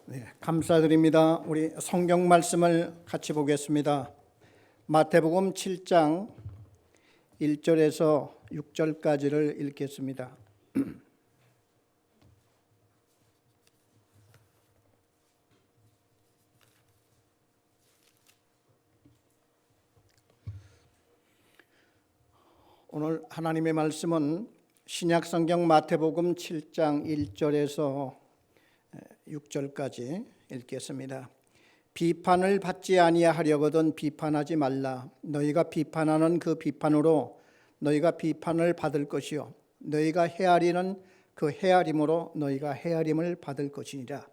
네, 감사드립니다. 우리 성경 말씀을 같이 보겠습니다. 마태복음 7장 1절에서 6절까지를 읽겠습니다. 오늘 하나님의 말씀은 신약성경 마태복음 7장 1절에서 6절까지 읽겠습니다. 비판을 받지 아니하려거든 비판하지 말라. 너희가 비판하는 그 비판으로 너희가 비판을 받을 것이요 너희가 헤아리는 그 헤아림으로 너희가 헤아림을 받을 것이니라.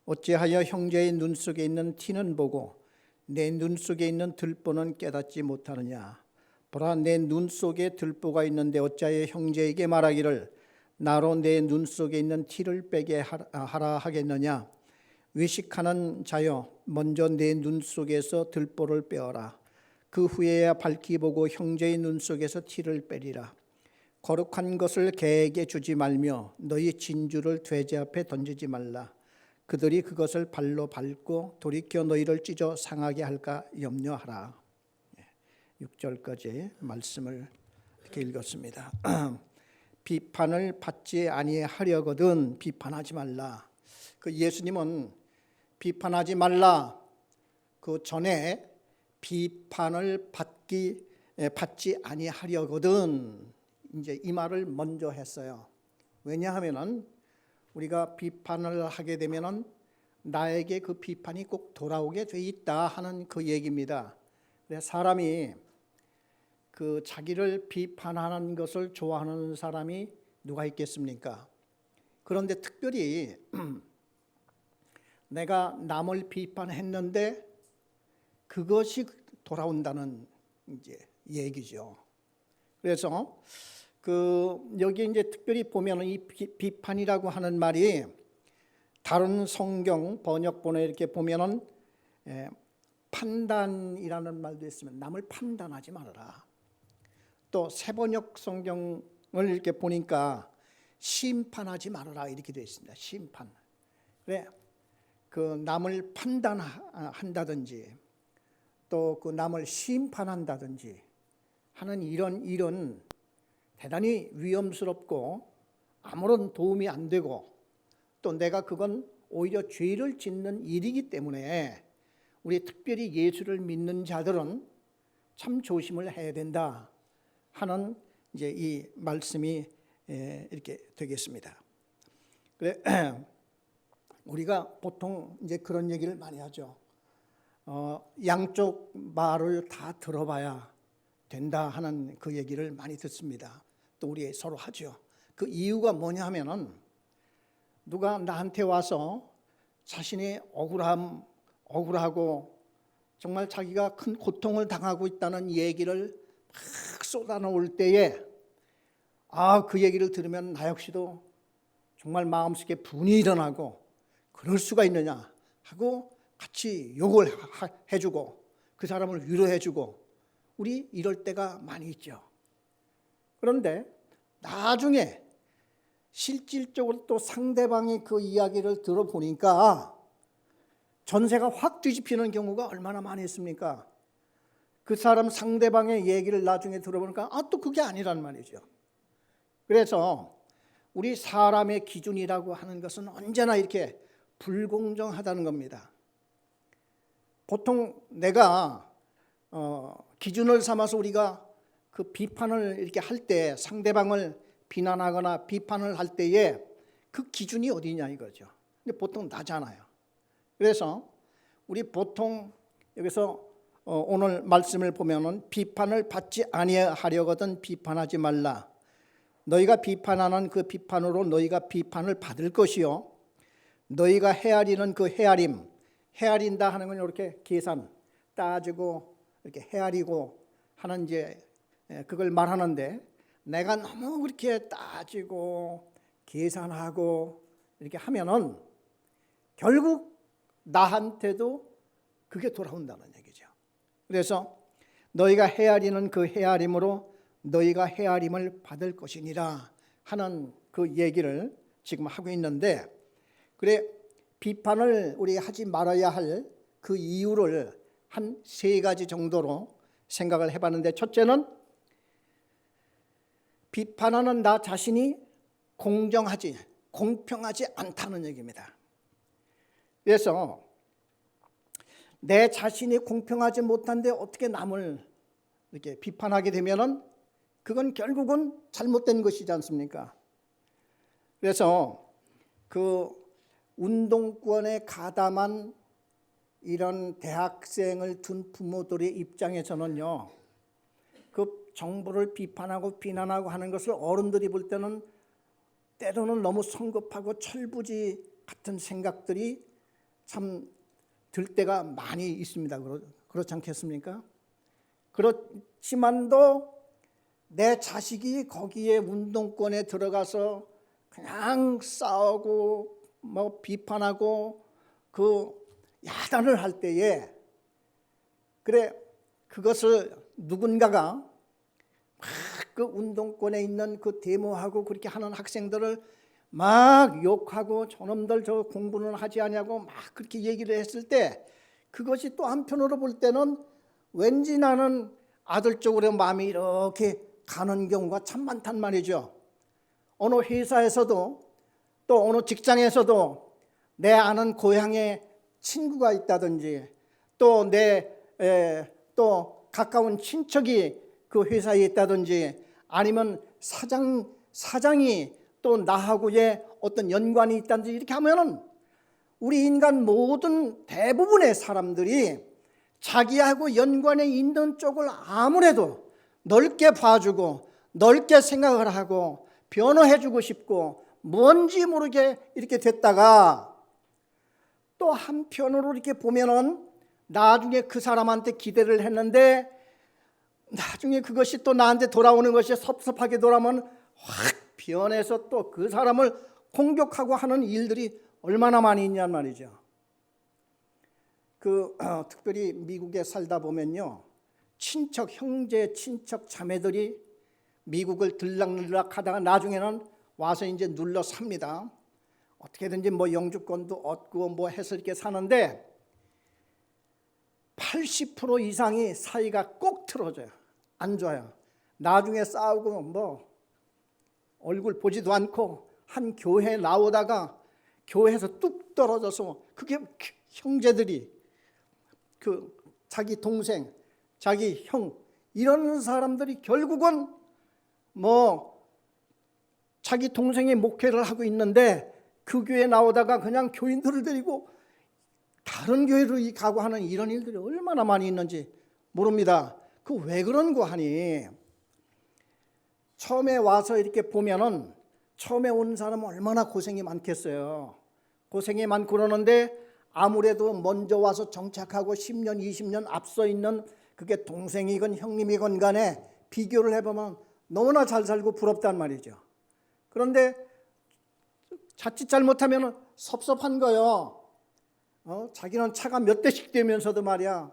어찌하여 형제의 눈 속에 있는 티는 보고 내 눈 속에 있는 들보는 깨닫지 못하느냐. 보라, 내 눈 속에 들보가 있는데 어찌하여 형제에게 말하기를 나로 내 눈 속에 있는 티를 빼게 하라 하겠느냐. 외식하는 자여, 먼저 내 눈 속에서 들보를 빼어라. 그 후에야 밝히 보고 형제의 눈 속에서 티를 빼리라. 거룩한 것을 개에게 주지 말며 너희 진주를 돼지 앞에 던지지 말라. 그들이 그것을 발로 밟고 돌이켜 너희를 찢어 상하게 할까 염려하라. 6절까지 말씀을 이렇게 읽었습니다. 비판을 받지 아니하려거든 비판하지 말라. 그 예수님은 비판하지 말라 그 전에 비판을 받지 아니하려거든 이제 이 말을 먼저 했어요. 왜냐하면은 우리가 비판을 하게 되면은 나에게 그 비판이 꼭 돌아오게 돼 있다 하는 그 얘기입니다. 사람이 그 자기를 비판하는 것을 좋아하는 사람이 누가 있겠습니까? 그런데 특별히 내가 남을 비판했는데 그것이 돌아온다는 이제 얘기죠. 그래서 여기 이제 특별히 보면 이 비판이라고 하는 말이 다른 성경 번역본에 이렇게 보면은 판단이라는 말도 있으면 남을 판단하지 말아라. 또 새번역 성경을 이렇게 보니까 심판하지 말아라 이렇게 되어 있습니다. 심판. 그래, 그 남을 판단한다든지 또 그 남을 심판한다든지 하는 이런 일은 대단히 위험스럽고 아무런 도움이 안 되고 또 내가 그건 오히려 죄를 짓는 일이기 때문에 우리 특별히 예수를 믿는 자들은 참 조심을 해야 된다 하는 이제 이 말씀이 이렇게 되겠습니다. 그래 우리가 보통 이제 그런 얘기를 많이 하죠. 양쪽 말을 다 들어봐야 된다 하는 그 얘기를 많이 듣습니다. 또 우리 서로 하죠. 그 이유가 뭐냐 하면은 누가 나한테 와서 자신이 억울하고 정말 자기가 큰 고통을 당하고 있다는 얘기를 막 쏟아놓을 때에 그 얘기를 들으면 나 역시도 정말 마음속에 분이 일어나고 그럴 수가 있느냐 하고 같이 욕을 해주고 그 사람을 위로해주고 우리 이럴 때가 많이 있죠. 그런데 나중에 실질적으로 또 상대방이 그 이야기를 들어보니까 전세가 확 뒤집히는 경우가 얼마나 많이 있습니까? 그 사람 상대방의 얘기를 나중에 들어보니까 또 그게 아니란 말이죠. 그래서 우리 사람의 기준이라고 하는 것은 언제나 이렇게 불공정하다는 겁니다. 보통 내가 기준을 삼아서 우리가 그 비판을 이렇게 할 때 상대방을 비난하거나 비판을 할 때에 그 기준이 어디냐 이거죠. 근데 보통 나잖아요. 그래서 우리 보통 여기서 오늘 말씀을 보면은 비판을 받지 아니하려거든 비판하지 말라. 너희가 비판하는 그 비판으로 너희가 비판을 받을 것이요 너희가 헤아리는 그 헤아린다 하는 건 이렇게 계산 따지고 이렇게 헤아리고 하는 이제 그걸 말하는데 내가 너무 그렇게 따지고 계산하고 이렇게 하면은 결국 나한테도 그게 돌아온다는 얘기죠. 그래서 너희가 헤아리는 그 헤아림으로 너희가 헤아림을 받을 것이니라 하는 그 얘기를 지금 하고 있는데 그래 비판을 우리 하지 말아야 할 그 이유를 한 3가지 정도로 생각을 해봤는데, 첫째는 비판하는 나 자신이 공평하지 않다는 얘기입니다. 그래서 내 자신이 공평하지 못한데 어떻게 남을 이렇게 비판하게 되면은 그건 결국은 잘못된 것이지 않습니까? 그래서 그 운동권에 가담한 이런 대학생을 둔 부모들의 입장에서는요, 그 정부를 비판하고 비난하고 하는 것을 어른들이 볼 때는 때로는 너무 성급하고 철부지 같은 생각들이 참 들 때가 많이 있습니다. 그렇지 않겠습니까? 그렇지만도 내 자식이 거기에 운동권에 들어가서 그냥 싸우고 뭐 비판하고 그 야단을 할 때에, 그래 그것을 누군가가 막 그 운동권에 있는 그 데모하고 그렇게 하는 학생들을 막 욕하고 저놈들 저 공부는 하지 않냐고 막 그렇게 얘기를 했을 때, 그것이 또 한편으로 볼 때는 왠지 나는 아들 쪽으로 마음이 이렇게 가는 경우가 참 많단 말이죠. 어느 회사에서도 또 어느 직장에서도 내 아는 고향에 친구가 있다든지 또 또 가까운 친척이 그 회사에 있다든지, 아니면 사장이 또 나하고의 어떤 연관이 있다든지, 이렇게 하면은 우리 인간 모든 대부분의 사람들이 자기하고 연관이 있는 쪽을 아무래도 넓게 봐주고 넓게 생각을 하고 변호해주고 싶고 뭔지 모르게 이렇게 됐다가, 또 한편으로 이렇게 보면은 나중에 그 사람한테 기대를 했는데 나중에 그것이 또 나한테 돌아오는 것이 섭섭하게 돌아오면 확 변해서 또 그 사람을 공격하고 하는 일들이 얼마나 많이 있냔 말이죠. 특별히 미국에 살다 보면요, 형제 친척 자매들이 미국을 들락날락 하다가 나중에는 와서 이제 눌러 삽니다. 어떻게든지 뭐 영주권도 얻고 뭐 해서 이렇게 사는데 80% 이상이 사이가 꼭 틀어져요. 안 좋아요. 나중에 싸우고 뭐 얼굴 보지도 않고 한 교회에 나오다가 교회에서 뚝 떨어져서, 그게 형제들이 자기 동생, 자기 형, 이런 사람들이 결국은 뭐 자기 동생이 목회를 하고 있는데 그 교회에 나오다가 그냥 교인들을 데리고 다른 교회로 가고 하는 이런 일들이 얼마나 많이 있는지 모릅니다. 그 왜 그런 거 하니? 처음에 와서 이렇게 보면은 처음에 온 사람은 얼마나 고생이 많겠어요. 고생이 많고 그러는데 아무래도 먼저 와서 정착하고 10년, 20년 앞서 있는, 그게 동생이건 형님이건 간에 비교를 해보면 너무나 잘 살고 부럽단 말이죠. 그런데 자칫 잘못하면 섭섭한 거요. 자기는 차가 몇 대씩 되면서도 말이야.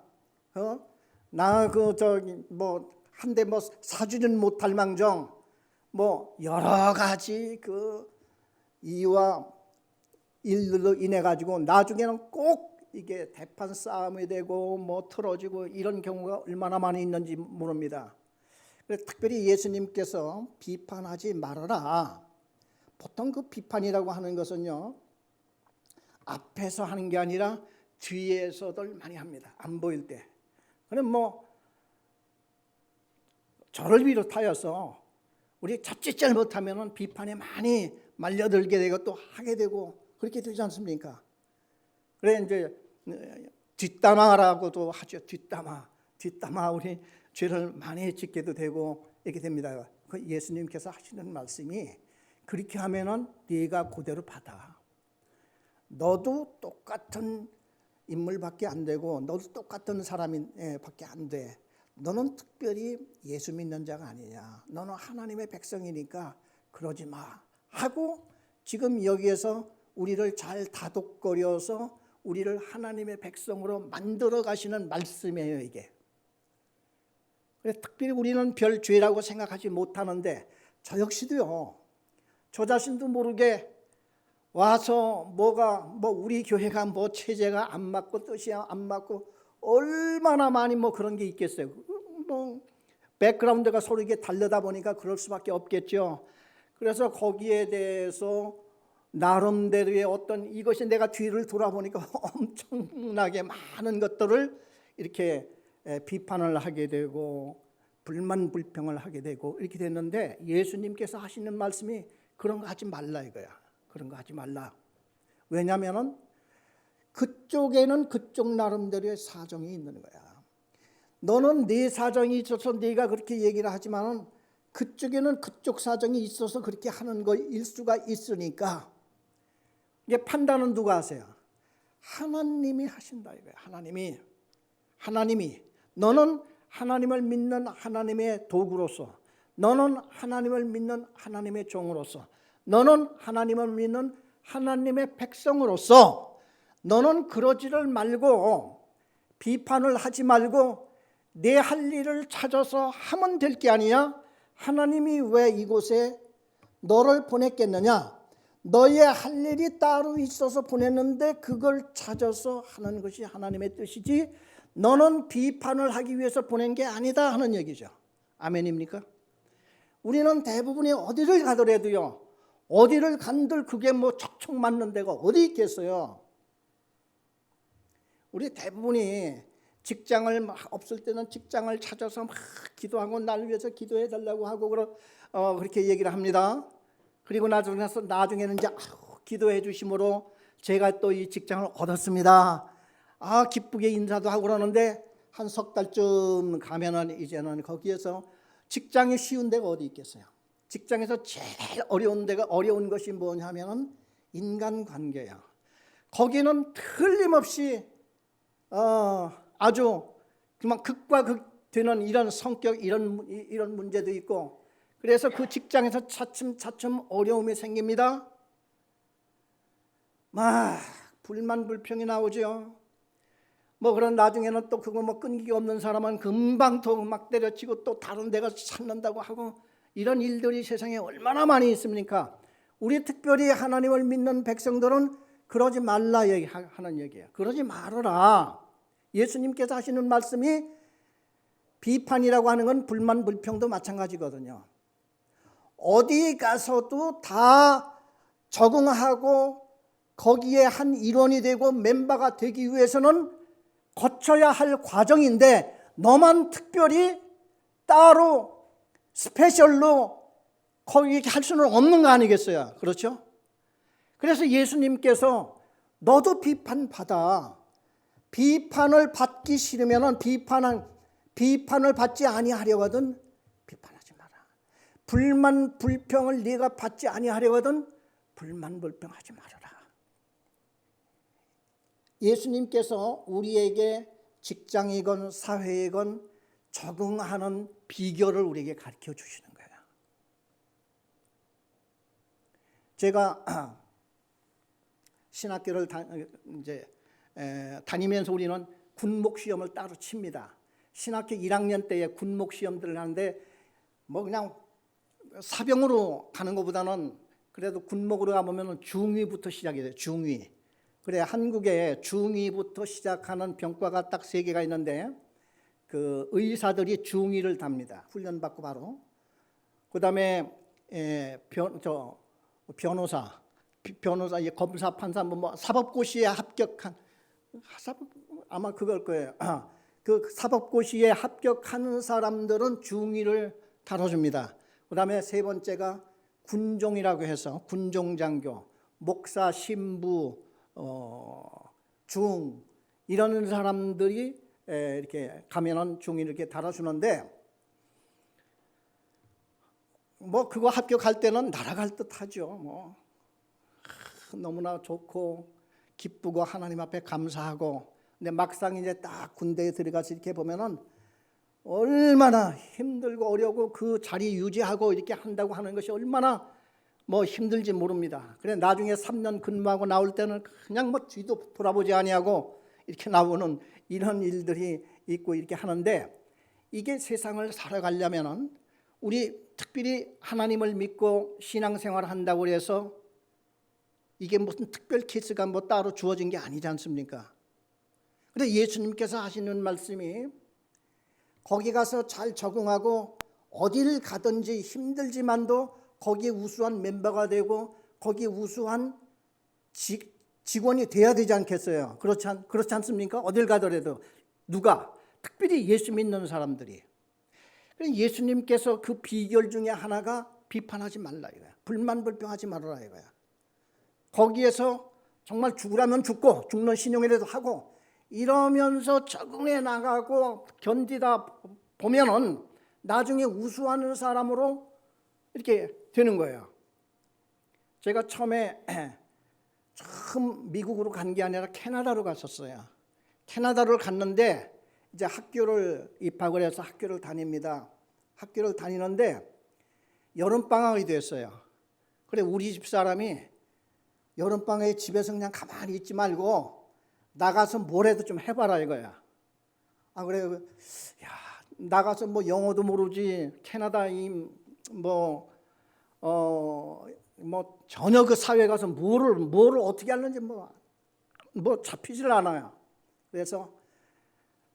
나 한 대 뭐 사주는 못할 망정 뭐 여러 가지 그 이유와 일들로 인해 가지고 나중에는 꼭 이게 대판 싸움이 되고 뭐 틀어지고 이런 경우가 얼마나 많이 있는지 모릅니다. 그래서 특별히 예수님께서 비판하지 말아라. 보통 그 비판이라고 하는 것은요, 앞에서 하는 게 아니라 뒤에서들 많이 합니다. 안 보일 때. 그럼 뭐 저를 비롯하여서 우리 자칫 잘못하면 비판에 많이 말려들게 되고 또 하게 되고 그렇게 되지 않습니까? 그래 이제 뒷담화라고도 하죠. 뒷담화 우리 죄를 많이 짓게도 되고 이렇게 됩니다. 그 예수님께서 하시는 말씀이, 그렇게 하면은 네가 그대로 받아. 너도 똑같은 인물밖에 안 되고 너도 똑같은 사람밖에 안 돼. 너는 특별히 예수 믿는 자가 아니냐. 너는 하나님의 백성이니까 그러지 마 하고 지금 여기에서 우리를 잘 다독거려서 우리를 하나님의 백성으로 만들어 가시는 말씀이에요, 이게. 특별히 우리는 별 죄라고 생각하지 못하는데 저 역시도요, 저 자신도 모르게 와서 뭐 우리 교회가 뭐 체제가 안 맞고 뜻이 안 맞고 얼마나 많이 뭐 그런 게 있겠어요. 뭐 백그라운드가 서로 이게 다르다 보니까 그럴 수밖에 없겠죠. 그래서 거기에 대해서 나름대로의 어떤 이것이 내가 뒤를 돌아보니까 엄청나게 많은 것들을 이렇게 비판을 하게 되고 불만 불평을 하게 되고 이렇게 됐는데, 예수님께서 하시는 말씀이 그런 거 하지 말라 이거야. 그런 거 하지 말라. 왜냐하면 그쪽에는 그쪽 나름대로의 사정이 있는 거야. 너는 네 사정이 있어서 네가 그렇게 얘기를 하지만은 그쪽에는 그쪽 사정이 있어서 그렇게 하는 거일 수가 있으니까, 이게 판단은 누가 하세요? 하나님이 하신다 이거예요. 하나님이 너는 하나님을 믿는 하나님의 도구로서, 너는 하나님을 믿는 하나님의 종으로서, 너는 하나님을 믿는 하나님의 백성으로서 너는 그러지를 말고 비판을 하지 말고 내 할 일을 찾아서 하면 될 게 아니냐? 하나님이 왜 이곳에 너를 보냈겠느냐? 너의 할 일이 따로 있어서 보냈는데 그걸 찾아서 하는 것이 하나님의 뜻이지 너는 비판을 하기 위해서 보낸 게 아니다 하는 얘기죠. 아멘입니까? 우리는 대부분이 어디를 가더라도요, 어디를 간들 그게 뭐 척척 맞는 데가 어디 있겠어요. 우리 대부분이 직장을 없을 때는 직장을 찾아서 막 기도하고 날 위해서 기도해 달라고 하고 그렇게 얘기를 합니다. 그리고 나중에는 이제 기도해 주심으로 제가 또 이 직장을 얻었습니다. 기쁘게 인사도 하고 그러는데 한 석 달쯤 가면은 이제는 거기에서 직장이 쉬운 데가 어디 있겠어요. 직장에서 제일 어려운 것이 뭐냐면은 인간관계야. 거기는 틀림없이 아주 그만 극과 극 되는 이런 성격, 이런 문제도 있고, 그래서 그 직장에서 차츰 어려움이 생깁니다. 막 불만 불평이 나오죠. 뭐 그런 나중에는 또 그거 뭐 끈기가 없는 사람은 금방 더 막 때려치고 또 다른 데가 찾는다고 하고, 이런 일들이 세상에 얼마나 많이 있습니까? 우리 특별히 하나님을 믿는 백성들은 그러지 말라 하는 얘기예요. 그러지 말아라. 예수님께서 하시는 말씀이 비판이라고 하는 건 불만 불평도 마찬가지거든요. 어디 가서도 다 적응하고 거기에 한 일원이 되고 멤버가 되기 위해서는 거쳐야 할 과정인데, 너만 특별히 따로 스페셜로 거기 할 수는 없는 거 아니겠어요? 그렇죠? 그래서 예수님께서 너도 비판받아. 비판을 받기 싫으면 비판을 받지 아니하려거든 비판하지 마라. 불만 불평을 네가 받지 아니하려거든 불만 불평하지 말아라. 예수님께서 우리에게 직장이건 사회이건 적응하는 비결을 우리에게 가르쳐 주시는 거예요. 제가 신학교를 다니면서 우리는 군목 시험을 따로 칩니다. 신학교 1학년 때에 군목 시험들을 하는데 뭐 그냥 사병으로 가는 것보다는 그래도 군목으로 가보면 중위부터 시작이 돼요. 중위. 그래, 한국에 중위부터 시작하는 병과가 딱 3개가 있는데 그 의사들이 중위를 답니다. 훈련받고 바로. 그 다음에 변호사, 검사, 판사, 뭐 사법고시에 합격한, 아마 그걸 거예요. 그 사법고시에 합격하는 사람들은 중위를 다뤄줍니다. 그 다음에 3번째가 군종이라고 해서 군종장교, 목사, 신부, 중 이런 사람들이 이렇게 가면은 중위를 이렇게 달아주는데, 뭐 그거 합격할 때는 날아갈 듯하죠. 뭐 너무나 좋고 기쁘고 하나님 앞에 감사하고, 근데 막상 이제 딱 군대에 들어가서 이렇게 보면은 얼마나 힘들고 어려고 그 자리 유지하고 이렇게 한다고 하는 것이 얼마나 뭐 힘들지 모릅니다. 그래 나중에 3년 근무하고 나올 때는 그냥 뭐 뒤도 돌아보지 아니하고 이렇게 나오는 이런 일들이 있고 이렇게 하는데, 이게 세상을 살아가려면은 우리 특별히 하나님을 믿고 신앙생활을 한다고 해서 이게 무슨 특별 케이스가 뭐 따로 주어진 게 아니지 않습니까? 근데 예수님께서 하시는 말씀이 거기 가서 잘 적응하고 어디를 가든지 힘들지만도 거기에 우수한 멤버가 되고 거기에 우수한 직원이 돼야 되지 않겠어요? 그렇지 않습니까? 어딜 가더라도 누가? 특별히 예수 믿는 사람들이. 예수님께서 그 비결 중에 하나가 비판하지 말라 이거야. 불만불평하지 말아라 이거야. 거기에서 정말 죽으라면 죽고 죽는 신용이라도 하고 이러면서 적응해 나가고 견디다 보면은 나중에 우수한 사람으로 이렇게 되는 거예요. 제가 처음 미국으로 간 게 아니라 캐나다로 갔었어요. 캐나다를 갔는데 이제 학교를 입학을 해서 학교를 다닙니다. 학교를 다니는데 여름방학이 됐어요. 그래 우리 집 사람이 여름방학에 집에서 그냥 가만히 있지 말고 나가서 뭐라도 좀 해봐라 이거야. 아 그래, 야 나가서 뭐 영어도 모르지 캐나다인 뭐 전혀 그 사회 가서 뭐를 어떻게 하는지 뭐 잡히질 않아요. 그래서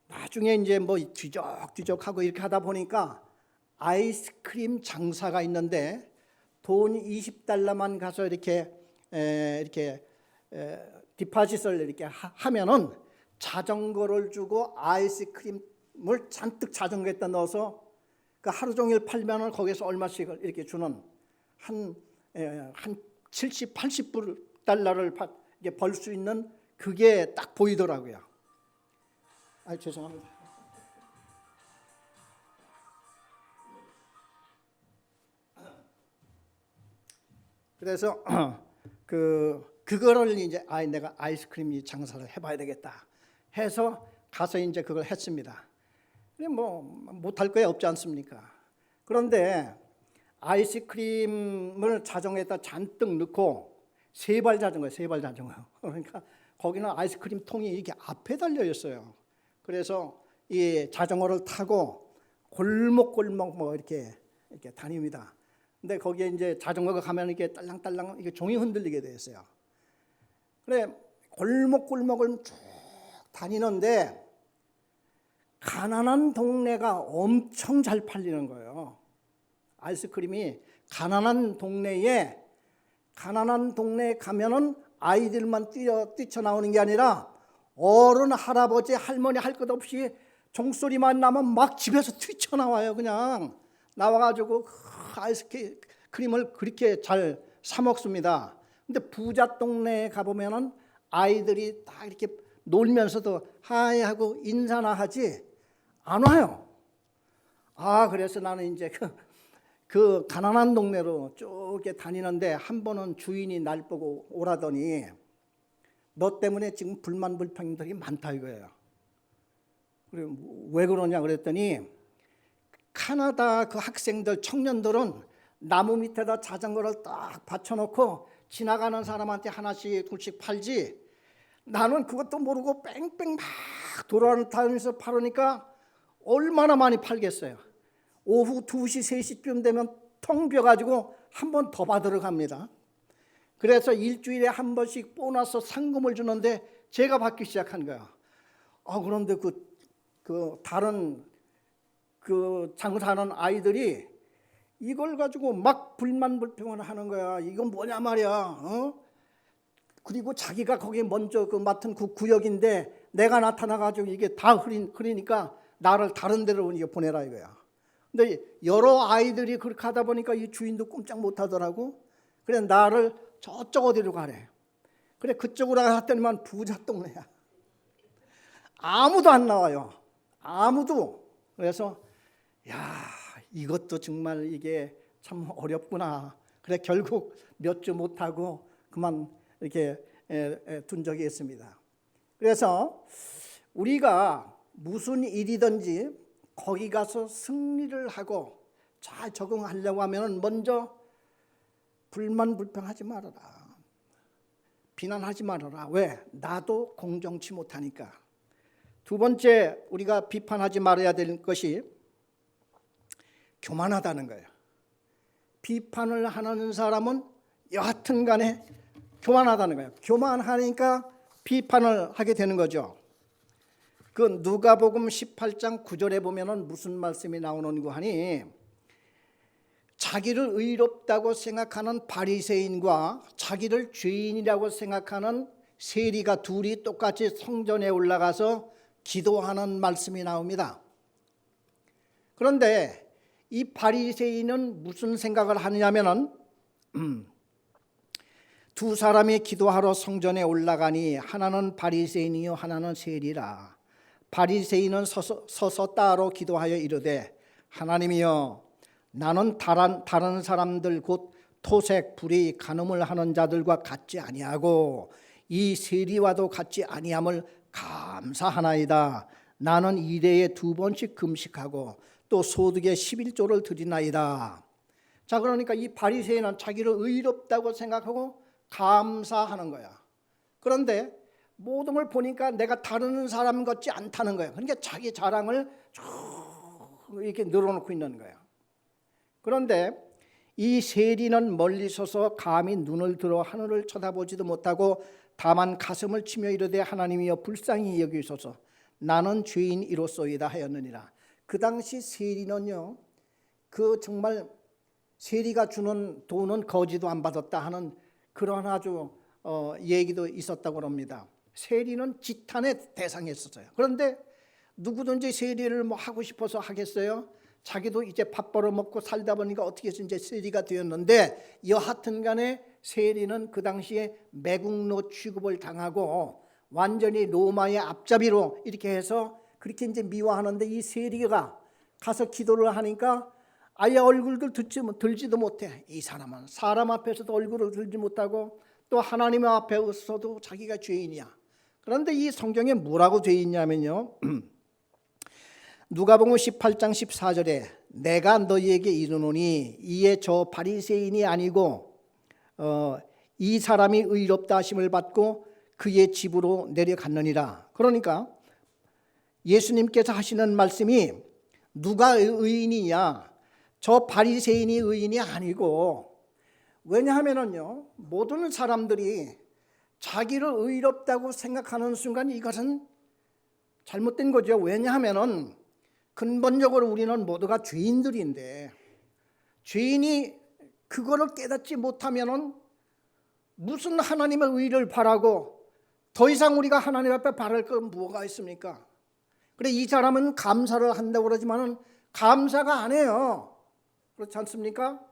나중에 이제 뭐 뒤적뒤적하고 이렇게 하다 보니까 아이스크림 장사가 있는데 돈 $20만 가서 이렇게 디파짓을 이렇게 하면은 자전거를 주고 아이스크림을 잔뜩 자전거에다 넣어서 그 하루 종일 팔면은 거기서 얼마씩 이렇게 주는 한 70, 80달러를 벌 수 있는 그게 딱 보이더라고요. 아 죄송합니다. 그래서 그거를 이제 내가 아이스크림 장사를 해봐야 되겠다 해서 가서 이제 그걸 했습니다. 근데 뭐 못할 거야 없지 않습니까? 그런데 아이스크림을 자전거에다 잔뜩 넣고 세발 자전거. 그러니까 거기는 아이스크림 통이 이렇게 앞에 달려 있어요. 그래서 이 자전거를 타고 골목골목 뭐 이렇게 다닙니다. 근데 거기에 이제 자전거가 가면 이렇게 딸랑딸랑 이게 종이 흔들리게 돼 있어요. 그래 골목골목을 쭉 다니는데 가난한 동네가 엄청 잘 팔리는 거예요. 아이스크림이 가난한 동네에 가면은 아이들만 뛰쳐나오는 게 아니라 어른, 할아버지, 할머니 할 것 없이 종소리만 나면 막 집에서 뛰쳐나와요. 그냥 나와가지고 아이스크림을 그렇게 잘 사 먹습니다. 근데 부자 동네에 가보면은 아이들이 다 이렇게 놀면서도 하이 하고 인사나 하지 안 와요. 그래서 나는 이제 그 가난한 동네로 쭉 다니는데 한 번은 주인이 날 보고 오라더니 너 때문에 지금 불만불평들이 많다 이거예요. 그래 왜 그러냐 그랬더니 캐나다 그 학생들 청년들은 나무 밑에다 자전거를 딱 받쳐놓고 지나가는 사람한테 하나씩 둘씩 팔지 나는 그것도 모르고 뺑뺑 막 돌아다니면서 팔으니까 얼마나 많이 팔겠어요. 오후 2시, 3시쯤 되면 텅 비어가지고 한 번 더 받으러 갑니다. 그래서 일주일에 한 번씩 보너스 상금을 주는데 제가 받기 시작한 거야. 그런데 그 다른 그 장사하는 아이들이 이걸 가지고 막 불만불평을 하는 거야. 이건 뭐냐 말이야. 그리고 자기가 거기에 먼저 그 맡은 그 구역인데 내가 나타나가지고 이게 다 흐리니까 나를 다른 데로 보내라 이거야. 근데 여러 아이들이 그렇게 하다 보니까 이 주인도 꼼짝 못하더라고. 그래 나를 저쪽 어디로 가래. 그래 그쪽으로 갔더니만 부자 동네야. 아무도 안 나와요. 아무도. 그래서 이것도 정말 이게 참 어렵구나. 그래 결국 몇 주 못하고 그만 이렇게 둔 적이 있습니다. 그래서 우리가 무슨 일이든지 거기 가서 승리를 하고 잘 적응하려고 하면 먼저 불만불평하지 말아라. 비난하지 말아라. 왜? 나도 공정치 못하니까. 두 번째 우리가 비판하지 말아야 될 것이 교만하다는 거예요. 비판을 하는 사람은 여하튼 간에 교만하다는 거예요. 교만하니까 비판을 하게 되는 거죠. 그 누가복음 18장 9절에 보면은 무슨 말씀이 나오는고 하니, 자기를 의롭다고 생각하는 바리새인과 자기를 죄인이라고 생각하는 세리가 둘이 똑같이 성전에 올라가서 기도하는 말씀이 나옵니다. 그런데 이 바리새인은 무슨 생각을 하느냐면은 두 사람이 기도하러 성전에 올라가니 하나는 바리새인이요 하나는 세리라. 바리새인은 서서 따로 기도하여 이르되, 하나님이여, 나는 다른 사람들 곧 토색, 불의, 간음을 하는 자들과 같지 아니하고 이 세리와도 같지 아니함을 감사하나이다. 나는 일해에 2번씩 금식하고 또 소득의 11조를 드리나이다. 자, 그러니까 이 바리새인은 자기를 의롭다고 생각하고 감사하는 거야. 그런데 모든 걸 보니까 내가 다른 사람 같지 않다는 거야. 그러니까 자기 자랑을 쭉 이렇게 늘어놓고 있는 거야. 그런데 이 세리는 멀리 서서 감히 눈을 들어 하늘을 쳐다보지도 못하고 다만 가슴을 치며 이르되, 하나님이여 불쌍히 여기소서, 나는 죄인이로소이다 하였느니라. 그 당시 세리는요, 그 정말 세리가 주는 돈은 거지도 안 받았다 하는 그런 아주 얘기도 있었다고 합니다. 세리는 지탄의 대상이었어요. 그런데 누구든지 세리를 뭐 하고 싶어서 하겠어요? 자기도 이제 밥 벌어 먹고 살다 보니까 어떻게 해서 이제 세리가 되었는데, 여하튼 간에 세리는 그 당시에 매국노 취급을 당하고 완전히 로마의 앞잡이로 이렇게 해서 그렇게 이제 미워하는데, 이 세리가 가서 기도를 하니까 아예 얼굴도 들지도 못해. 이 사람은 사람 앞에서도 얼굴을 들지 못하고 또 하나님 앞에서도 자기가 죄인이야. 그런데 이 성경에 뭐라고 되어 있냐면요, 누가복음 18장 14절에 내가 너희에게 이르노니 이에 저 바리새인이 아니고 이 사람이 의롭다 하심을 받고 그의 집으로 내려갔느니라. 그러니까 예수님께서 하시는 말씀이 누가 의인이냐, 저 바리새인이 의인이 아니고, 왜냐하면은요, 모든 사람들이 자기를 의롭다고 생각하는 순간 이것은 잘못된 거죠. 왜냐하면은 근본적으로 우리는 모두가 죄인들인데, 죄인이 그거를 깨닫지 못하면은 무슨 하나님의 의를 바라고 더 이상 우리가 하나님 앞에 바랄 건 뭐가 있습니까? 그래, 이 사람은 감사를 한다고 그러지만은 감사가 안 해요. 그렇지 않습니까?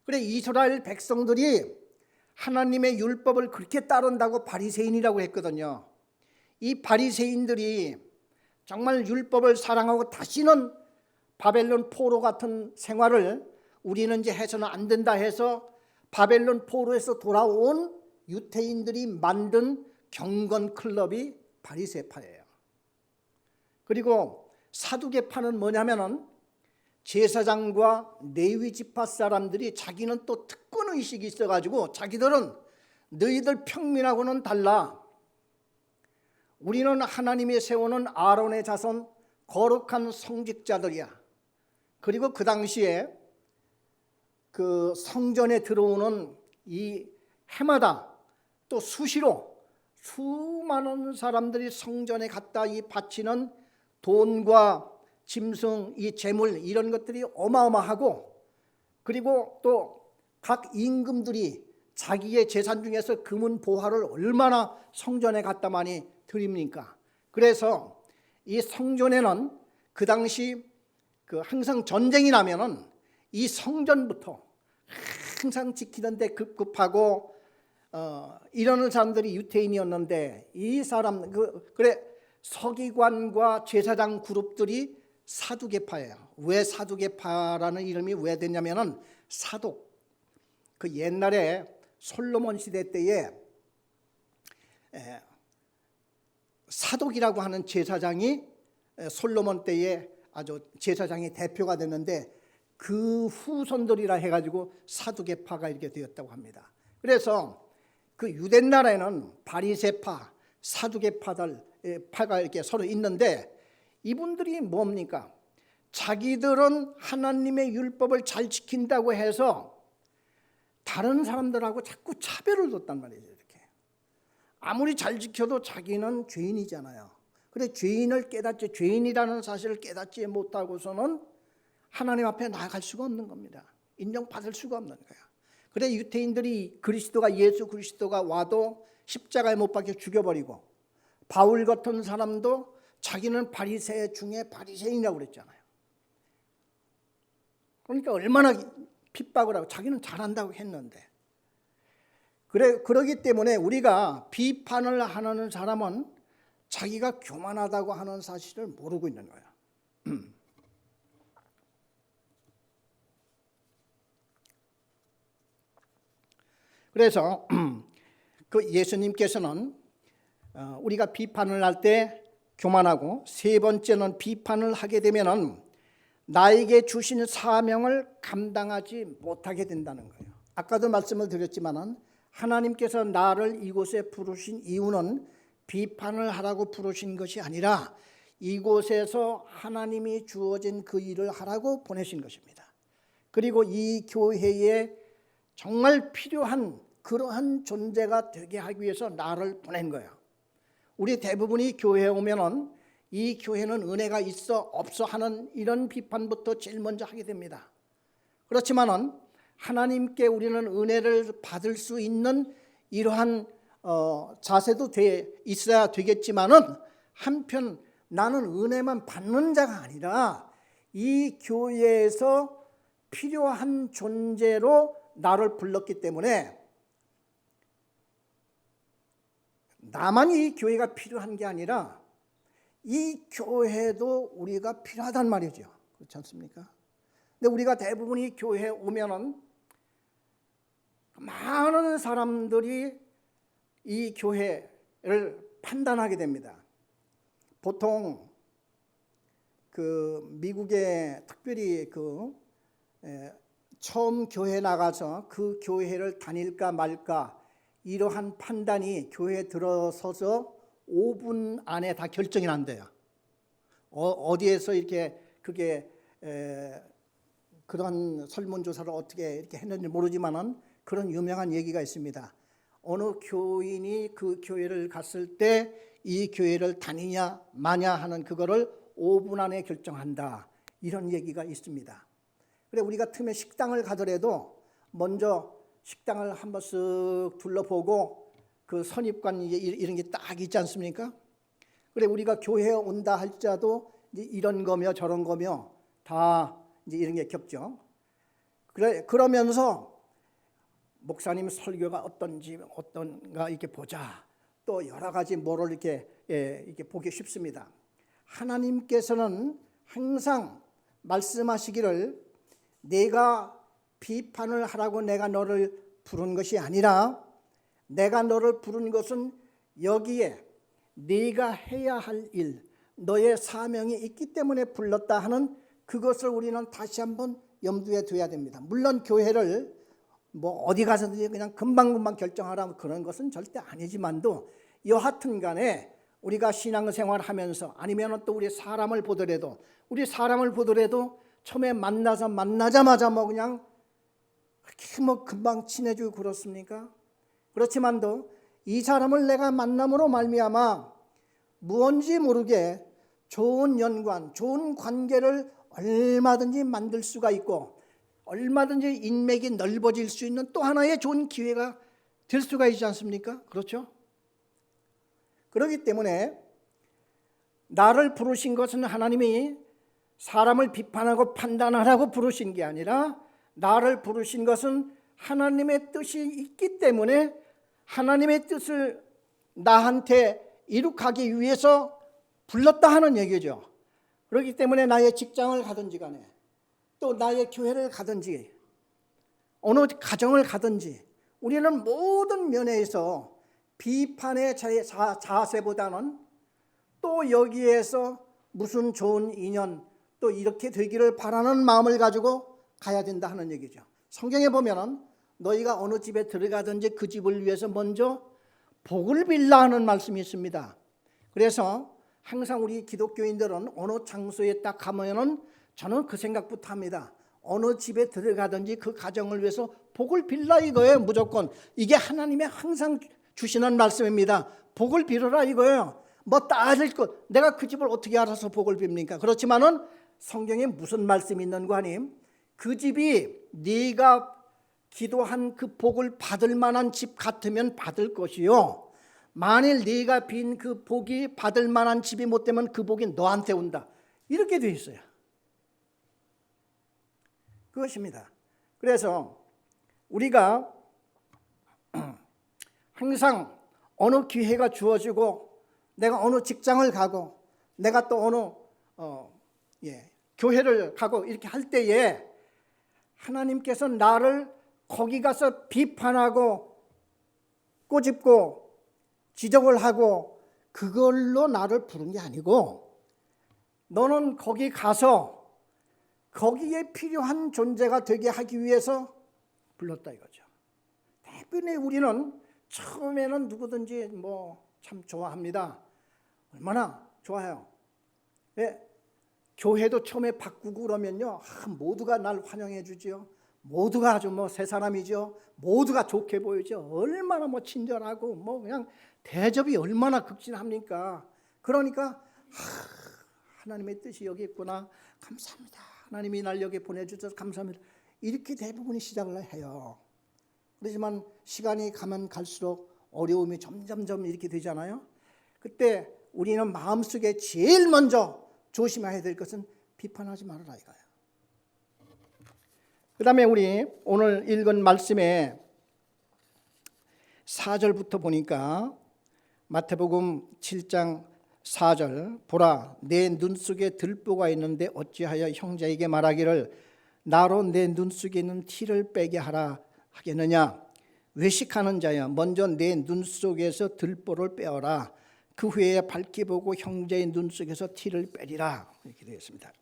그래, 이스라엘 백성들이 하나님의 율법을 그렇게 따른다고 바리새인이라고 했거든요. 이 바리새인들이 정말 율법을 사랑하고 다시는 바벨론 포로 같은 생활을 우리는 이제 해서는 안 된다 해서 바벨론 포로에서 돌아온 유태인들이 만든 경건 클럽이 바리새파예요. 그리고 사두개파는 뭐냐면은 제사장과 레위 지파 사람들이 자기는 또 특권 의식이 있어가지고 자기들은 너희들 평민하고는 달라. 우리는 하나님이 세우는 아론의 자손 거룩한 성직자들이야. 그리고 그 당시에 그 성전에 들어오는 이 해마다 또 수시로 수많은 사람들이 성전에 갔다 이 바치는 돈과 짐승, 이 재물 이런 것들이 어마어마하고, 그리고 또 각 임금들이 자기의 재산 중에서 금은 보화를 얼마나 성전에 갖다 많이 드립니까? 그래서 이 성전에는 그 당시 그 항상 전쟁이 나면은 이 성전부터 항상 지키는데 급급하고 이러는 사람들이 유태인이었는데, 이 사람 그래 서기관과 제사장 그룹들이 사두개파예요. 왜 사두개파라는 이름이 왜 됐냐면은 사독, 그 옛날에 솔로몬 시대 때에 사독이라고 하는 제사장이 솔로몬 때에 아주 제사장의 대표가 됐는데, 그 후손들이라 해가지고 사두개파가 이렇게 되었다고 합니다. 그래서 그 유대 나라에는 바리새파, 사두개파가 이렇게 서로 있는데, 이분들이 뭡니까? 자기들은 하나님의 율법을 잘 지킨다고 해서 다른 사람들하고 자꾸 차별을 뒀단 말이죠. 아무리 잘 지켜도 자기는 죄인이잖아요. 그래 죄인을 깨닫지, 죄인이라는 사실을 깨닫지 못하고서는 하나님 앞에 나아갈 수가 없는 겁니다. 인정받을 수가 없는 거예요. 그래 유대인들이 그리스도가, 예수 그리스도가 와도 십자가에 못 박혀 죽여버리고, 바울 같은 사람도 자기는 바리새 중에 바리새인이라고 그랬잖아요. 그러니까 얼마나 핍박을 하고 자기는 잘한다고 했는데, 그러기 때문에 우리가 비판을 하는 사람은 자기가 교만하다고 하는 사실을 모르고 있는 거예요. 그래서 그 예수님께서는 우리가 비판을 할 때 교만하고, 세 번째는 비판을 하게 되면은 나에게 주신 사명을 감당하지 못하게 된다는 거예요. 아까도 말씀을 드렸지만은 하나님께서 나를 이곳에 부르신 이유는 비판을 하라고 부르신 것이 아니라 이곳에서 하나님이 주어진 그 일을 하라고 보내신 것입니다. 그리고 이 교회에 정말 필요한 그러한 존재가 되게 하기 위해서 나를 보낸 거예요. 우리 대부분이 교회에 오면은 이 교회는 은혜가 있어 없어 하는 이런 비판부터 제일 먼저 하게 됩니다. 그렇지만은 하나님께 우리는 은혜를 받을 수 있는 이러한 자세도 있어야 되겠지만은, 한편 나는 은혜만 받는 자가 아니라 이 교회에서 필요한 존재로 나를 불렀기 때문에 나만 이 교회가 필요한 게 아니라 이 교회도 우리가 필요하단 말이죠. 그렇지 않습니까? 근데 우리가 대부분이 교회에 오면은 많은 사람들이 이 교회를 판단하게 됩니다. 보통 그 미국에 특별히 처음 교회 나가서 그 교회를 다닐까 말까 이러한 판단이 교회에 들어서서 5분 안에 다 결정이 난대요. 어디에서 이렇게 그게 그런 설문조사를 어떻게 이렇게 했는지 모르지만은 그런 유명한 얘기가 있습니다. 어느 교인이 그 교회를 갔을 때 이 교회를 다니냐 마냐 하는 그거를 5분 안에 결정한다, 이런 얘기가 있습니다. 그래 우리가 틈에 식당을 가더라도 먼저 식당을 한번 쓱 둘러보고 그 선입관 이런 게 딱 있지 않습니까? 그래 우리가 교회에 온다 할지라도 이제 이런 거며 저런 거며 다 이제 이런 게 겪죠. 그러면서 목사님 설교가 어떤가 이렇게 보자. 또 여러 가지 뭐를 이렇게 보기 쉽습니다. 하나님께서는 항상 말씀하시기를 내가 비판을 하라고 내가 너를 부른 것이 아니라 내가 너를 부른 것은 여기에 네가 해야 할 일, 너의 사명이 있기 때문에 불렀다 하는 그것을 우리는 다시 한번 염두에 둬야 됩니다. 물론 교회를 뭐 어디 가서든지 그냥 금방금방 결정하라 그런 것은 절대 아니지만도, 여하튼 간에 우리가 신앙생활을 하면서 아니면 또 우리 사람을 보더라도 처음에 만나자마자 뭐 그냥 그렇게 뭐 금방 친해지고 그렇습니까? 그렇지만도 이 사람을 내가 만남으로 말미암아 무언지 모르게 좋은 연관, 좋은 관계를 얼마든지 만들 수가 있고 얼마든지 인맥이 넓어질 수 있는 또 하나의 좋은 기회가 될 수가 있지 않습니까? 그렇죠? 그렇기 때문에 나를 부르신 것은 하나님이 사람을 비판하고 판단하라고 부르신 게 아니라 나를 부르신 것은 하나님의 뜻이 있기 때문에 하나님의 뜻을 나한테 이룩하기 위해서 불렀다 하는 얘기죠. 그렇기 때문에 나의 직장을 가든지 간에 또 나의 교회를 가든지 어느 가정을 가든지 우리는 모든 면에서 비판의 자세보다는 또 여기에서 무슨 좋은 인연 또 이렇게 되기를 바라는 마음을 가지고 가야 된다 하는 얘기죠. 성경에 보면은 너희가 어느 집에 들어가든지 그 집을 위해서 먼저 복을 빌라 하는 말씀이 있습니다. 그래서 항상 우리 기독교인들은 어느 장소에 딱 가면은 저는 그 생각부터 합니다. 어느 집에 들어가든지 그 가정을 위해서 복을 빌라 이거예요. 무조건 이게 하나님의 항상 주시는 말씀입니다. 복을 빌어라 이거예요. 뭐 따질 것, 내가 그 집을 어떻게 알아서 복을 빕니까? 그렇지만은 성경에 무슨 말씀이 있는 거 아님? 그 집이 네가 기도한 그 복을 받을 만한 집 같으면 받을 것이요, 만일 네가 빈 그 복이 받을 만한 집이 못 되면 그 복이 너한테 온다, 이렇게 돼 있어요. 그것입니다. 그래서 우리가 항상 어느 기회가 주어지고 내가 어느 직장을 가고 내가 또 어느 교회를 가고 이렇게 할 때에 하나님께서 나를 거기 가서 비판하고 꼬집고 지적을 하고 그걸로 나를 부른 게 아니고, 너는 거기 가서 거기에 필요한 존재가 되게 하기 위해서 불렀다 이거죠. 대부분의 우리는 처음에는 누구든지 뭐 참 좋아합니다. 얼마나 좋아요. 예, 교회도 처음에 바꾸고 그러면요, 모두가 날 환영해 주지요. 모두가 아주 뭐 새 사람이죠. 모두가 좋게 보이죠. 얼마나 뭐 친절하고 뭐 그냥 대접이 얼마나 극진합니까? 그러니까 하나님의 뜻이 여기 있구나, 감사합니다. 하나님이 날 여기 보내주셔서 감사합니다. 이렇게 대부분이 시작을 해요. 그렇지만 시간이 가면 갈수록 어려움이 점점점 이렇게 되잖아요. 그때 우리는 마음속에 제일 먼저 조심해야 될 것은 비판하지 말아라 이거예요. 그 다음에 우리 오늘 읽은 말씀에 4절부터 보니까 마태복음 7장 4절, 보라 내 눈 속에 들보가 있는데 어찌하여 형제에게 말하기를 나로 내 눈 속에 있는 티를 빼게 하라 하겠느냐. 외식하는 자여, 먼저 내 눈 속에서 들보를 빼어라. 그 후에 밝히 보고 형제의 눈 속에서 티를 빼리라. 이렇게 되어 있습니다.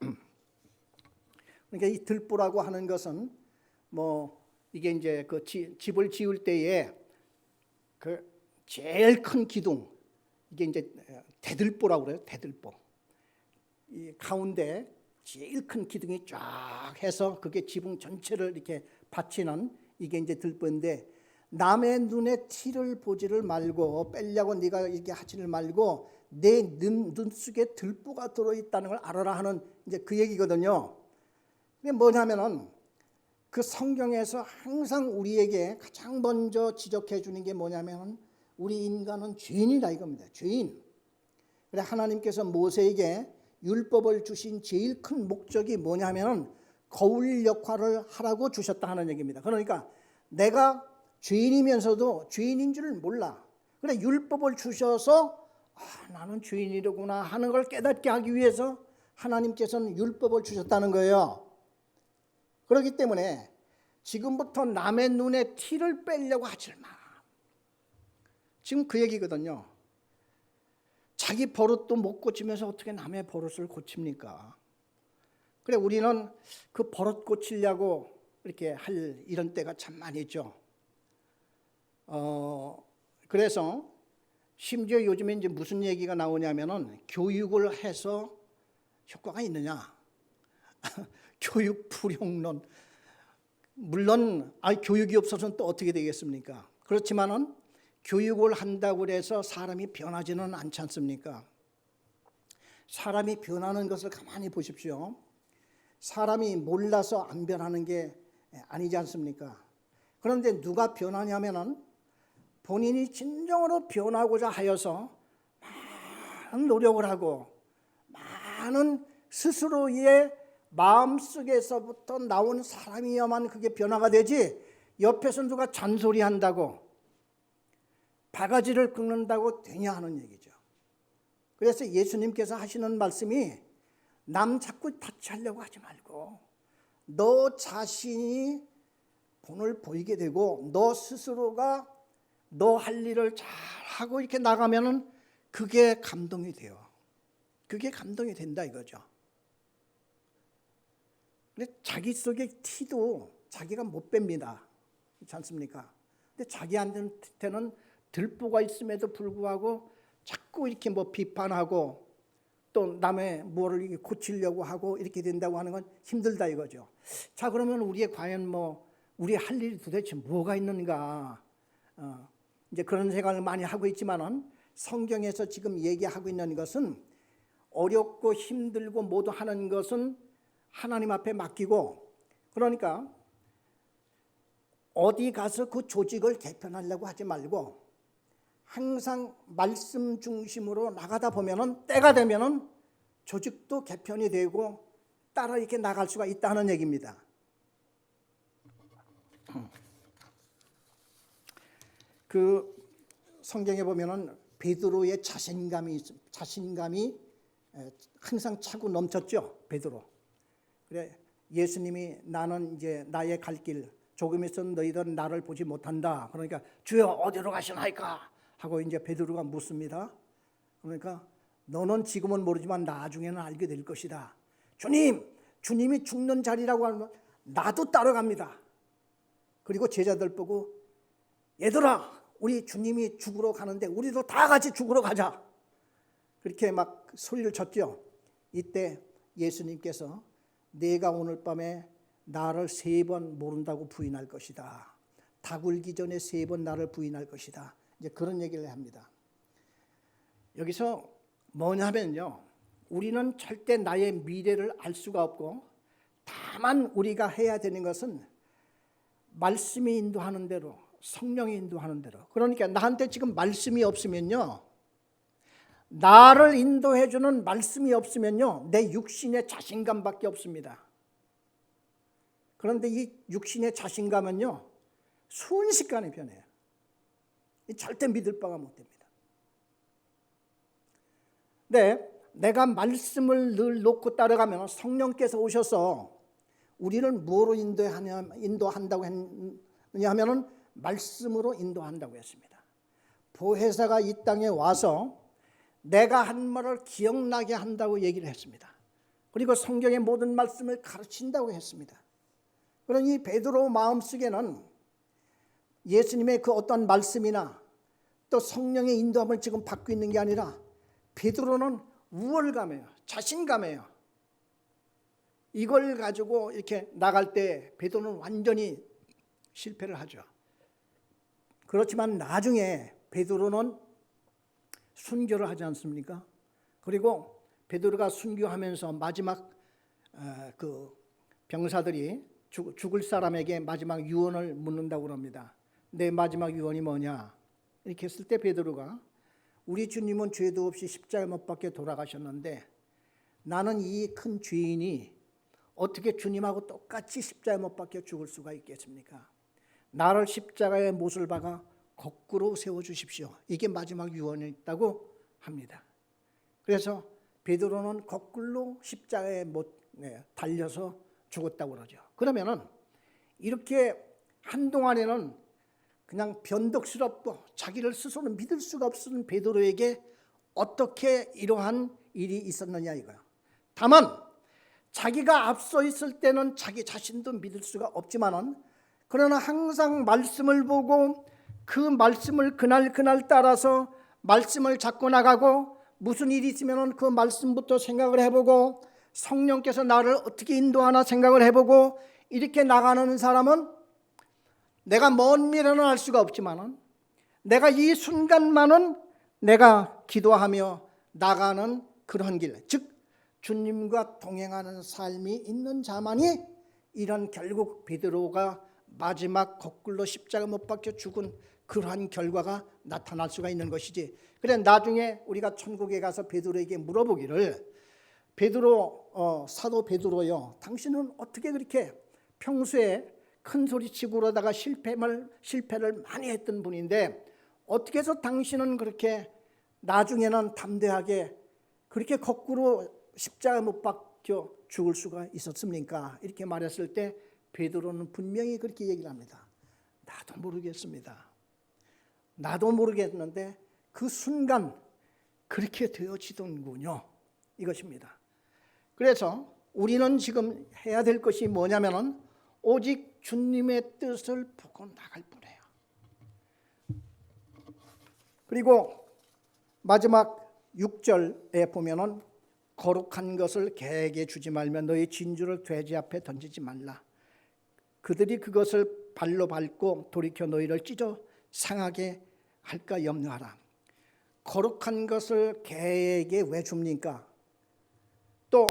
그러니까 이 들보라고 하는 것은 뭐 이게 이제 그 집을 지을 때에 그 제일 큰 기둥, 이게 이제 대들보라고 그래요. 대들보. 이 가운데 제일 큰 기둥이 쫙 해서 그게 지붕 전체를 이렇게 받치는, 이게 이제 들보인데, 남의 눈에 티를 보지를 말고 빼려고 네가 이렇게 하지를 말고 내 눈 속에 들보가 들어있다는 걸 알아라 하는 이제 그 얘기거든요. 그게 뭐냐면은 그 성경에서 항상 우리에게 가장 먼저 지적해 주는 게 뭐냐면은 우리 인간은 죄인이다 이겁니다. 죄인. 그래 하나님께서 모세에게 율법을 주신 제일 큰 목적이 뭐냐면은 거울 역할을 하라고 주셨다 하는 얘기입니다. 그러니까 내가 죄인이면서도 죄인인 줄 몰라. 그래 율법을 주셔서 나는 죄인이로구나 하는 걸 깨닫게 하기 위해서 하나님께서는 율법을 주셨다는 거예요. 그렇기 때문에 지금부터 남의 눈에 티를 빼려고 하지 마. 지금 그 얘기거든요. 자기 버릇도 못 고치면서 어떻게 남의 버릇을 고칩니까? 그래 우리는 그 버릇 고치려고 이렇게 할 이런 때가 참 많이 있죠. 그래서 심지어 요즘에 이제 무슨 얘기가 나오냐면은 교육을 해서 효과가 있느냐. 교육 불용론. 물론 교육이 없어서는 또 어떻게 되겠습니까? 그렇지만은 교육을 한다고 해서 사람이 변하지는 않지 않습니까? 사람이 변하는 것을 가만히 보십시오. 사람이 몰라서 안 변하는 게 아니지 않습니까? 그런데 누가 변하냐면은 본인이 진정으로 변하고자 하여서 많은 노력을 하고 많은 스스로의 마음속에서부터 나온 사람이야만 그게 변화가 되지, 옆에서 누가 잔소리한다고 바가지를 긁는다고 되냐 하는 얘기죠. 그래서 예수님께서 하시는 말씀이 남 자꾸 타치하려고 하지 말고 너 자신이 본을 보이게 되고 너 스스로가 너 할 일을 잘하고 이렇게 나가면은 그게 감동이 돼요. 그게 감동이 된다 이거죠. 근데 자기 속의 티도 자기가 못 뺍니다. 그렇지 않습니까? 근데 자기한테는 들보가 있음에도 불구하고 자꾸 이렇게 뭐 비판하고 또 남의 뭐를 고치려고 하고 이렇게 된다고 하는 건 힘들다 이거죠. 자 그러면 우리의 과연 뭐 우리 할 일이 도대체 뭐가 있는가? 이제 그런 생각을 많이 하고 있지만은 성경에서 지금 얘기하고 있는 것은 어렵고 힘들고 모두 하는 것은 하나님 앞에 맡기고, 그러니까 어디 가서 그 조직을 개편하려고 하지 말고 항상 말씀 중심으로 나가다 보면은 때가 되면은 조직도 개편이 되고 따라 이렇게 나갈 수가 있다는 얘기입니다. 그 성경에 보면은 베드로의 자신감이 항상 차고 넘쳤죠. 베드로. 그래 예수님이 나는 이제 나의 갈 길 조금 있으면 너희들은 나를 보지 못한다. 그러니까 주여 어디로 가시나이까 하고 이제 베드로가 묻습니다. 그러니까 너는 지금은 모르지만 나중에는 알게 될 것이다. 주님이 죽는 자리라고 하면 나도 따라갑니다. 그리고 제자들 보고 얘들아 우리 주님이 죽으러 가는데 우리도 다 같이 죽으러 가자. 그렇게 막 소리를 쳤죠. 이때 예수님께서 내가 오늘 밤에 나를 3번 모른다고 부인할 것이다. 닭 울기 전에 3번 나를 부인할 것이다. 이제 그런 얘기를 합니다. 여기서 뭐냐면요, 우리는 절대 나의 미래를 알 수가 없고 다만 우리가 해야 되는 것은 말씀이 인도하는 대로, 성령이 인도하는 대로. 그러니까 나한테 지금 말씀이 없으면요, 나를 인도해 주는 말씀이 없으면요, 내 육신의 자신감밖에 없습니다. 그런데 이 육신의 자신감은요 순식간에 변해요. 절대 믿을 바가 못 됩니다. 네, 내가 말씀을 늘 놓고 따라가면 성령께서 오셔서 우리를 뭐로 인도한다고 했느냐 하면은 말씀으로 인도한다고 했습니다. 보혜사가 이 땅에 와서 내가 한 말을 기억나게 한다고 얘기를 했습니다. 그리고 성경의 모든 말씀을 가르친다고 했습니다. 그러니 베드로 마음속에는 예수님의 그 어떤 말씀이나 또 성령의 인도함을 지금 받고 있는 게 아니라 베드로는 우월감이에요. 자신감이에요. 이걸 가지고 이렇게 나갈 때 베드로는 완전히 실패를 하죠. 그렇지만 나중에 베드로는 순교를 하지 않습니까? 그리고 베드로가 순교하면서 마지막 그 병사들이 죽을 사람에게 마지막 유언을 묻는다고 합니다. 내 마지막 유언이 뭐냐? 이렇게 했을 때 베드로가 우리 주님은 죄도 없이 십자가 못 박혀 돌아가셨는데 나는 이 큰 죄인이 어떻게 주님하고 똑같이 십자가 못 박혀 죽을 수가 있겠습니까? 나를 십자가에 못을 박아 거꾸로 세워주십시오. 이게 마지막 유언이었다고 합니다. 그래서 베드로는 거꾸로 십자가에 못 달려서 죽었다고 그러죠. 그러면은 이렇게 한동안에는 그냥 변덕스럽고 자기를 스스로 믿을 수가 없는 베드로에게 어떻게 이러한 일이 있었느냐 이거야. 다만 자기가 앞서 있을 때는 자기 자신도 믿을 수가 없지만은 그러나 항상 말씀을 보고 그 말씀을 그날 따라서 말씀을 잡고 나가고 무슨 일이 있으면은 그 말씀부터 생각을 해보고 성령께서 나를 어떻게 인도하나 생각을 해보고 이렇게 나가는 사람은 내가 먼 미래는 알 수가 없지만은 내가 이 순간만은 내가 기도하며 나가는 그런 길, 즉 주님과 동행하는 삶이 있는 자만이 이런 결국 베드로가 마지막 거꾸로 십자가 못 박혀 죽은 그러한 결과가 나타날 수가 있는 것이지. 그래 나중에 우리가 천국에 가서 베드로에게 물어보기를 사도 베드로요, 당신은 어떻게 그렇게 평소에 큰 소리치고 그러다가 실패를 많이 했던 분인데 어떻게 해서 당신은 그렇게 나중에는 담대하게 그렇게 거꾸로 십자가 못 박혀 죽을 수가 있었습니까? 이렇게 말했을 때 베드로는 분명히 그렇게 얘기를 합니다. 나도 모르겠습니다. 나도 모르겠는데 그 순간 그렇게 되어지던군요. 이것입니다. 그래서 우리는 지금 해야 될 것이 뭐냐면은 오직 주님의 뜻을 보고 나갈 뿐이에요. 그리고 마지막 6절에 보면은 거룩한 것을 개에게 주지 말며 너희 진주를 돼지 앞에 던지지 말라. 그들이 그것을 발로 밟고 돌이켜 너희를 찢어 상하게 할까 염려하라. 거룩한 것을 개에게 왜 줍니까? 또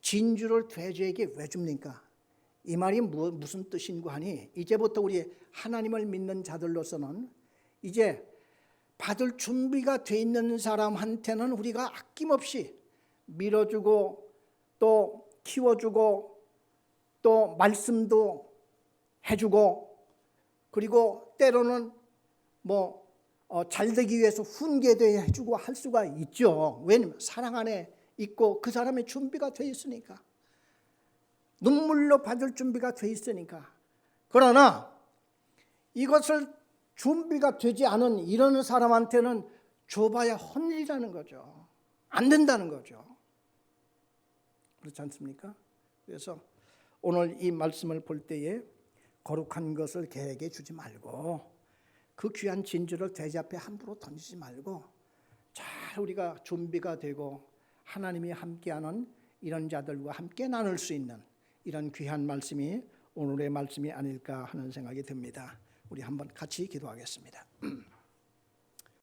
진주를 돼지에게 왜 줍니까? 이 말이 무슨 뜻인고 하니, 이제부터 우리 하나님을 믿는 자들로서는 이제 받을 준비가 돼 있는 사람한테는 우리가 아낌없이 밀어주고 또 키워주고 또 말씀도 해주고, 그리고 때로는 잘되기 위해서 훈계도 해주고 할 수가 있죠. 왜냐하면 사랑 안에 있고 그 사람의 준비가 돼 있으니까, 눈물로 받을 준비가 돼 있으니까. 그러나 이것을 준비가 되지 않은 이런 사람한테는 줘봐야 헛일이라는 거죠. 안 된다는 거죠. 그렇지 않습니까? 그래서 오늘 이 말씀을 볼 때에 거룩한 것을 개에게 주지 말고 그 귀한 진주를 돼지 앞에 함부로 던지지 말고 잘 우리가 준비가 되고 하나님이 함께하는 이런 자들과 함께 나눌 수 있는 이런 귀한 말씀이 오늘의 말씀이 아닐까 하는 생각이 듭니다. 우리 한번 같이 기도하겠습니다.